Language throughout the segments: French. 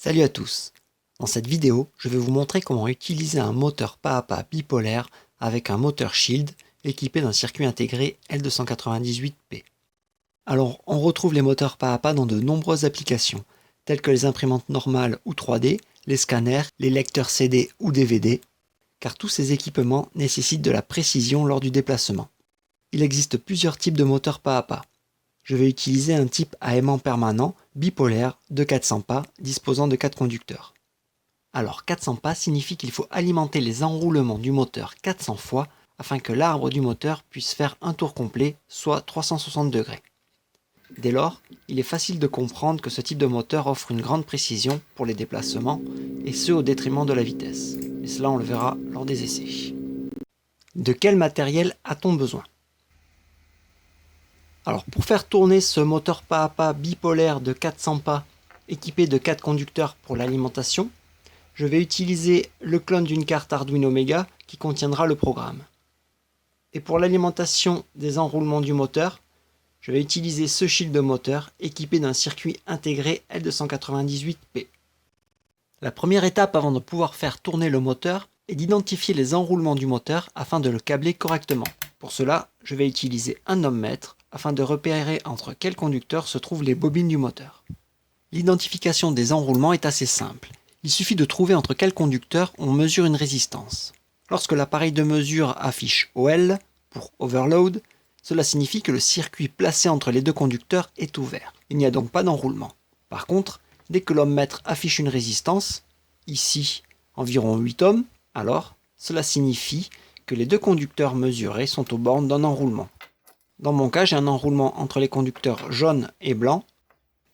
Salut à tous. Dans cette vidéo, je vais vous montrer comment utiliser un moteur pas à pas bipolaire avec un moteur Shield équipé d'un circuit intégré L298P. Alors, on retrouve les moteurs pas à pas dans de nombreuses applications, telles que les imprimantes normales ou 3D, les scanners, les lecteurs CD ou DVD, car tous ces équipements nécessitent de la précision lors du déplacement. Il existe plusieurs types de moteurs pas à pas. Je vais utiliser un type à aimant permanent, bipolaire, de 400 pas, disposant de 4 conducteurs. Alors 400 pas signifie qu'il faut alimenter les enroulements du moteur 400 fois afin que l'arbre du moteur puisse faire un tour complet, soit 360 degrés. Dès lors, il est facile de comprendre que ce type de moteur offre une grande précision pour les déplacements, et ce au détriment de la vitesse. Et cela on le verra lors des essais. De quel matériel a-t-on besoin ? Alors pour faire tourner ce moteur pas à pas bipolaire de 400 pas équipé de 4 conducteurs pour l'alimentation, je vais utiliser le clone d'une carte Arduino Mega qui contiendra le programme. Et pour l'alimentation des enroulements du moteur, je vais utiliser ce shield de moteur équipé d'un circuit intégré L298P. La première étape avant de pouvoir faire tourner le moteur est d'identifier les enroulements du moteur afin de le câbler correctement. Pour cela, je vais utiliser un ohmmètre afin de repérer entre quels conducteurs se trouvent les bobines du moteur. L'identification des enroulements est assez simple. Il suffit de trouver entre quels conducteurs on mesure une résistance. Lorsque l'appareil de mesure affiche OL pour Overload, cela signifie que le circuit placé entre les deux conducteurs est ouvert. Il n'y a donc pas d'enroulement. Par contre, dès que l'ohmmètre affiche une résistance, ici environ 8 ohms, alors cela signifie que les deux conducteurs mesurés sont aux bornes d'un enroulement. Dans mon cas, j'ai un enroulement entre les conducteurs jaune et blanc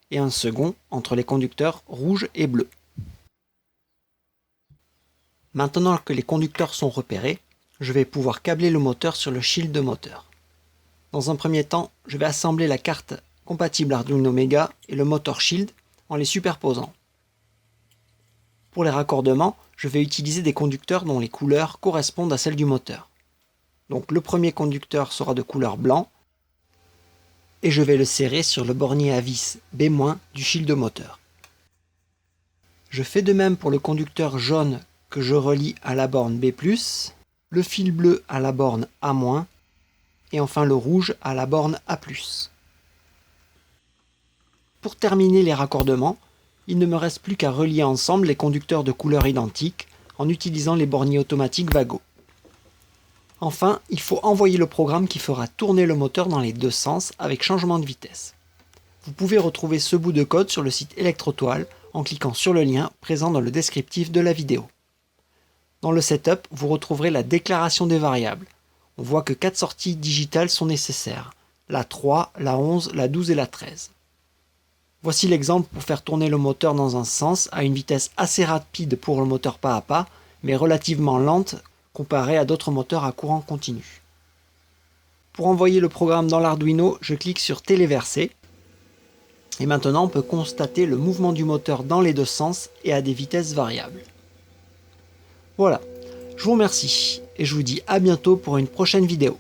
et un second entre les conducteurs rouge et bleu. Maintenant que les conducteurs sont repérés, je vais pouvoir câbler le moteur sur le shield de moteur. Dans un premier temps, je vais assembler la carte compatible Arduino Mega et le moteur Shield en les superposant. Pour les raccordements, je vais utiliser des conducteurs dont les couleurs correspondent à celles du moteur. Donc le premier conducteur sera de couleur blanc et je vais le serrer sur le bornier à vis B- du shield de moteur. Je fais de même pour le conducteur jaune que je relie à la borne B+, le fil bleu à la borne A-, et enfin le rouge à la borne A+. Pour terminer les raccordements, il ne me reste plus qu'à relier ensemble les conducteurs de couleur identique en utilisant les borniers automatiques Vago. Enfin, il faut envoyer le programme qui fera tourner le moteur dans les deux sens avec changement de vitesse. Vous pouvez retrouver ce bout de code sur le site Electrotoile en cliquant sur le lien présent dans le descriptif de la vidéo. Dans le setup, vous retrouverez la déclaration des variables. On voit que 4 sorties digitales sont nécessaires, la 3, la 11, la 12 et la 13. Voici l'exemple pour faire tourner le moteur dans un sens à une vitesse assez rapide pour le moteur pas à pas, mais relativement lente comparé à d'autres moteurs à courant continu. Pour envoyer le programme dans l'Arduino, je clique sur Téléverser. Et maintenant, on peut constater le mouvement du moteur dans les deux sens et à des vitesses variables. Voilà, je vous remercie et je vous dis à bientôt pour une prochaine vidéo.